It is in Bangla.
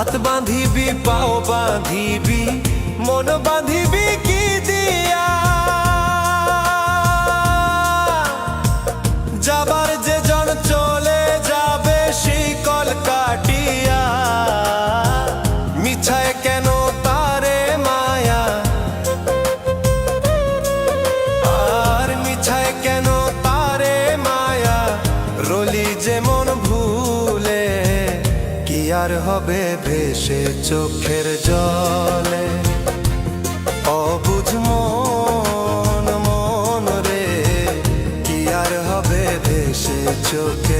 হাত বাঁধিবি পাও বাঁধিবি মন বাঁধিবি কি দিয়া যাবার যে জন চলে যাবে শিকল কাটিয়া মিছায় কেন তারে মায়া আর মিছায় কেন তারে মায়া রলি যেমন ভুলে কি আর হবে ভেসে চোখের জলে অবুঝ মন মন রে কি আর হবে ভেসে চোখে